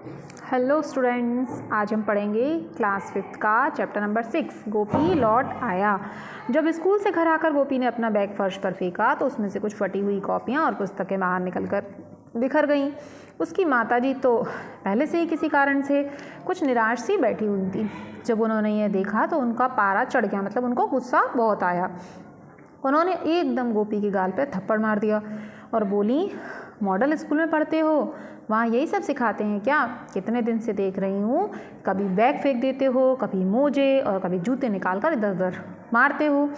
Hello students, आज हम पढ़ेंगे क्लास 5th का चैप्टर नंबर 6 गोपी लौट आया। जब स्कूल से घर आकर गोपी ने अपना बैग फर्श पर फेंका तो उसमें से कुछ फटी हुई कॉपियाँ और पुस्तकें बाहर निकलकर बिखर गईं। उसकी माताजी तो पहले से ही किसी कारण से कुछ निराश सी बैठी हुई थी। जब उन्होंने यह देखा तो उनका पारा चढ़ गया, मतलब उनको गुस्सा बहुत आया। उन्होंने एकदम गोपी के गाल पर थप्पड़ मार दिया और बोली, मॉडल स्कूल में पढ़ते हो, वहाँ यही सब सिखाते हैं क्या? कितने दिन से देख रही हूँ, कभी बैग फेंक देते हो, कभी मोजे और कभी जूते निकाल कर इधर उधर मारते हो।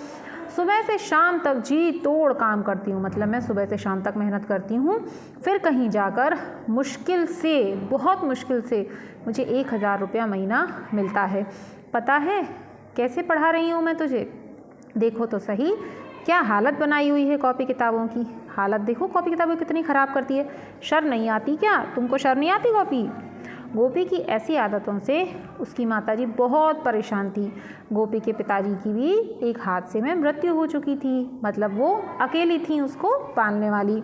सुबह से शाम तक जी तोड़ काम करती हूँ, मतलब मैं सुबह से शाम तक मेहनत करती हूँ, फिर कहीं जाकर मुश्किल से, बहुत मुश्किल से मुझे 1000 रुपया महीना मिलता है। पता है कैसे पढ़ा रही हूँ मैं तुझे? देखो तो सही क्या हालत बनाई हुई है कॉपी किताबों की। हालत देखो कॉपी किताबें कितनी ख़राब करती है। शर्म नहीं आती क्या? तुमको शर्म नहीं आती गोपी? गोपी की ऐसी आदतों से उसकी माताजी बहुत परेशान थी। गोपी के पिताजी की भी एक हादसे में मृत्यु हो चुकी थी, मतलब वो अकेली थी उसको पालने वाली,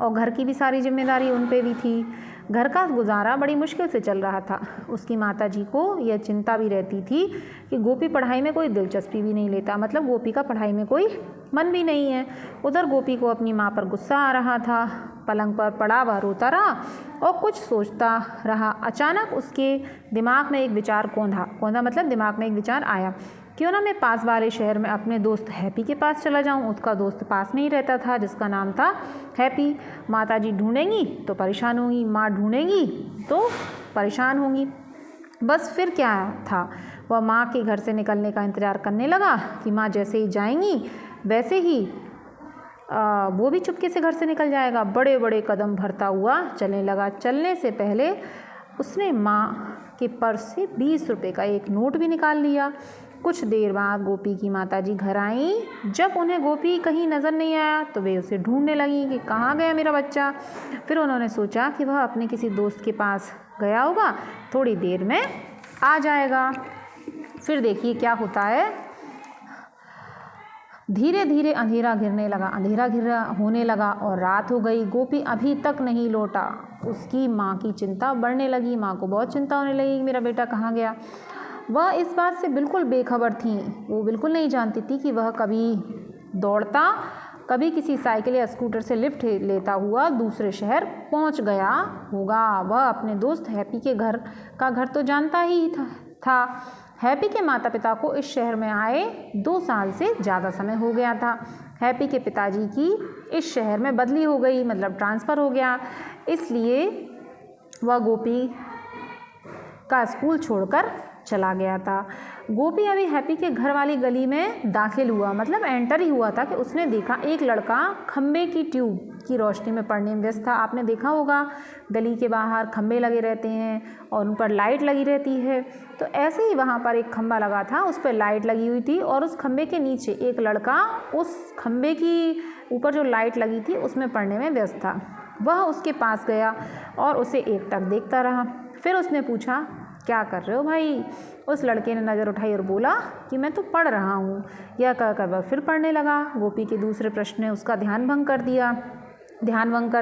और घर की भी सारी जिम्मेदारी उन पे भी थी। घर का गुजारा बड़ी मुश्किल से चल रहा था। उसकी माताजी को यह चिंता भी रहती थी कि गोपी पढ़ाई में कोई दिलचस्पी भी नहीं लेता, मतलब गोपी का पढ़ाई में कोई मन भी नहीं है। उधर गोपी को अपनी माँ पर गुस्सा आ रहा था। पलंग पर पड़ा वह रोता रहा और कुछ सोचता रहा। अचानक उसके दिमाग में एक विचार कौंधा मतलब दिमाग में एक विचार आया, क्यों ना मैं पास वाले शहर में अपने दोस्त हैप्पी के पास चला जाऊं। उसका दोस्त पास में ही रहता था जिसका नाम था हैप्पी। माताजी ढूंढेंगी तो परेशान होंगी, माँ ढूंढेंगी तो परेशान होंगी। बस फिर क्या था, वह माँ के घर से निकलने का इंतज़ार करने लगा कि माँ जैसे ही जाएंगी वैसे ही वो भी चुपके से घर से निकल जाएगा। बड़े बड़े कदम भरता हुआ चलने लगा। चलने से पहले उसने माँ के पर्स से 20 रुपये का एक नोट भी निकाल लिया। कुछ देर बाद गोपी की माताजी घर आई। जब उन्हें गोपी कहीं नज़र नहीं आया तो वे उसे ढूंढने लगी कि कहाँ गया मेरा बच्चा। फिर उन्होंने सोचा कि वह अपने किसी दोस्त के पास गया होगा, थोड़ी देर में आ जाएगा। फिर देखिए क्या होता है। धीरे धीरे अंधेरा होने लगा और रात हो गई। गोपी अभी तक नहीं लौटा। उसकी माँ की चिंता बढ़ने लगी। माँ को बहुत चिंता होने लगी कि मेरा बेटा कहाँ गया। वह इस बात से बिल्कुल बेखबर थी। वो बिल्कुल नहीं जानती थी कि वह कभी दौड़ता, कभी किसी साइकिल या स्कूटर से लिफ्ट लेता हुआ दूसरे शहर पहुंच गया होगा। वह अपने दोस्त हैप्पी के घर तो जानता ही था। हैप्पी के माता पिता को इस शहर में आए 2 साल से ज़्यादा समय हो गया था। हैप्पी के पिताजी की इस शहर में बदली हो गई, मतलब ट्रांसफ़र हो गया, इसलिए वह गोपी का स्कूल छोड़कर चला गया था। गोपी अभी हैप्पी के घर वाली गली में दाखिल हुआ, मतलब एंटर ही हुआ था कि उसने देखा एक लड़का खंबे की ट्यूब की रोशनी में पढ़ने में व्यस्त था। आपने देखा होगा गली के बाहर खंबे लगे रहते हैं और उन पर लाइट लगी रहती है, तो ऐसे ही वहाँ पर एक खंबा लगा था, उस पर लाइट लगी हुई थी और उस खंबे के नीचे एक लड़का उस खंबे की ऊपर जो लाइट लगी थी उसमें पढ़ने में व्यस्त था। वह उसके पास गया और उसे एकटक देखता रहा। फिर उसने पूछा, क्या कर रहे हो भाई? उस लड़के ने नज़र उठाई और बोला कि मैं तो पढ़ रहा हूँ। यह कहकर वह फिर पढ़ने लगा। गोपी के दूसरे प्रश्न ने उसका ध्यान भंग कर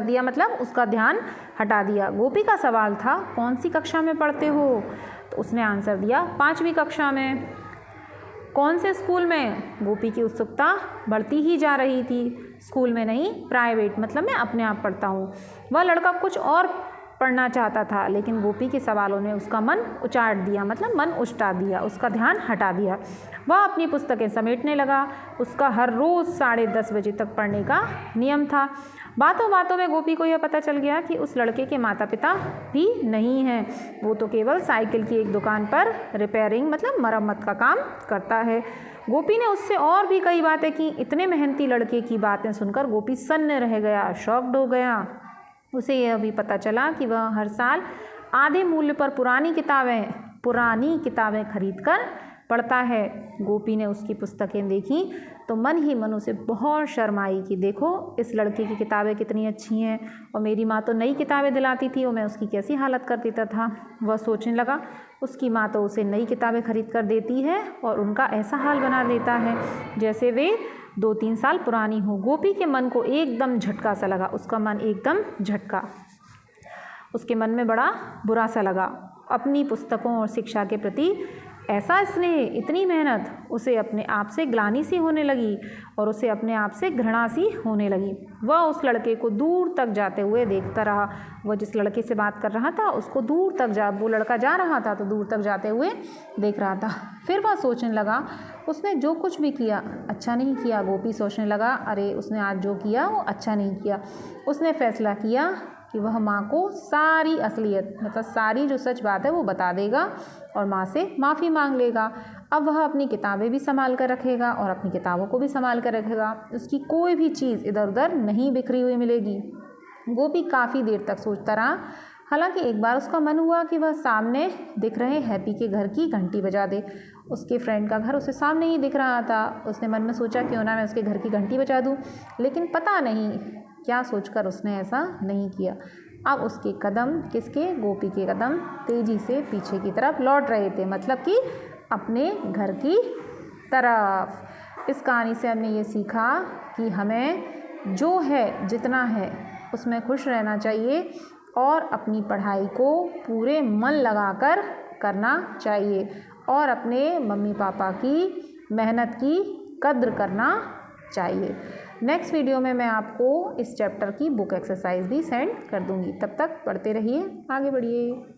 दिया, मतलब उसका ध्यान हटा दिया। गोपी का सवाल था, कौन सी कक्षा में पढ़ते हो? तो उसने आंसर दिया, 5वीं कक्षा में। कौन से स्कूल में? गोपी की उत्सुकता बढ़ती ही जा रही थी। स्कूल में नहीं, प्राइवेट, मतलब मैं अपने आप पढ़ता हूँ। वह लड़का कुछ और पढ़ना चाहता था, लेकिन गोपी के सवालों ने उसका मन उचाट दिया, मतलब मन उचटा दिया, उसका ध्यान हटा दिया। वह अपनी पुस्तकें समेटने लगा। उसका हर रोज़ 10:30 बजे तक पढ़ने का नियम था। बातों बातों में गोपी को यह पता चल गया कि उस लड़के के माता पिता भी नहीं हैं। वो तो केवल साइकिल की एक दुकान पर रिपेयरिंग, मतलब मरम्मत का काम करता है। गोपी ने उससे और भी कई बातें की। इतने मेहनती लड़के की बातें सुनकर गोपी सन्न रह गया, शॉक्ड हो गया। उसे यह भी पता चला कि वह हर साल आधे मूल्य पर पुरानी किताबें खरीदकर पढ़ता है। गोपी ने उसकी पुस्तकें देखी तो मन ही मन उसे बहुत शर्म आई कि देखो इस लड़के की किताबें कितनी अच्छी हैं, और मेरी माँ तो नई किताबें दिलाती थी और मैं उसकी कैसी हालत कर देता था। वह सोचने लगा, उसकी माँ तो उसे नई किताबें खरीद कर देती है और उनका ऐसा हाल बना देता है जैसे वे 2-3 साल पुरानी हो। गोपी के मन को एकदम झटका सा लगा, उसका मन एकदम झटका। उसके मन में बड़ा बुरा सा लगा। अपनी पुस्तकों और शिक्षा के प्रति ऐसा स्नेह, इतनी मेहनत, उसे अपने आप से ग्लानि सी होने लगी और उसे अपने आप से घृणा सी होने लगी। वह उस लड़के को दूर तक जाते हुए देखता रहा। वह जिस लड़के से बात कर रहा था उसको दूर तक वो लड़का जा रहा था तो दूर तक जाते हुए देख रहा था। फिर वह सोचने लगा, उसने जो कुछ भी किया अच्छा नहीं किया। गोपी सोचने लगा, अरे उसने आज जो किया वो अच्छा नहीं किया। उसने फैसला किया कि वह माँ को सारी असलियत, मतलब सारी जो सच बात है वो बता देगा और माँ से माफ़ी मांग लेगा। अब वह अपनी किताबें भी संभाल कर रखेगा और अपनी किताबों को भी संभाल कर रखेगा। उसकी कोई भी चीज़ इधर उधर नहीं बिखरी हुई मिलेगी। गोपी काफ़ी देर तक सोचता रहा। हालांकि एक बार उसका मन हुआ कि वह सामने दिख रहे हैप्पी के घर की घंटी बजा दे। उसके फ्रेंड का घर उसे सामने ही दिख रहा था। उसने मन में सोचा क्यों ना मैं उसके घर की घंटी बजा दूँ, लेकिन पता नहीं क्या सोचकर उसने ऐसा नहीं किया। अब उसके कदम, किसके, गोपी के कदम तेज़ी से पीछे की तरफ लौट रहे थे, मतलब कि अपने घर की तरफ। इस कहानी से हमने ये सीखा कि हमें जो है, जितना है, उसमें खुश रहना चाहिए और अपनी पढ़ाई को पूरे मन लगाकर करना चाहिए और अपने मम्मी पापा की मेहनत की कद्र करना चाहिए। नेक्स्ट वीडियो में मैं आपको इस चैप्टर की बुक एक्सरसाइज भी सेंड कर दूंगी। तब तक पढ़ते रहिए, आगे बढ़िए।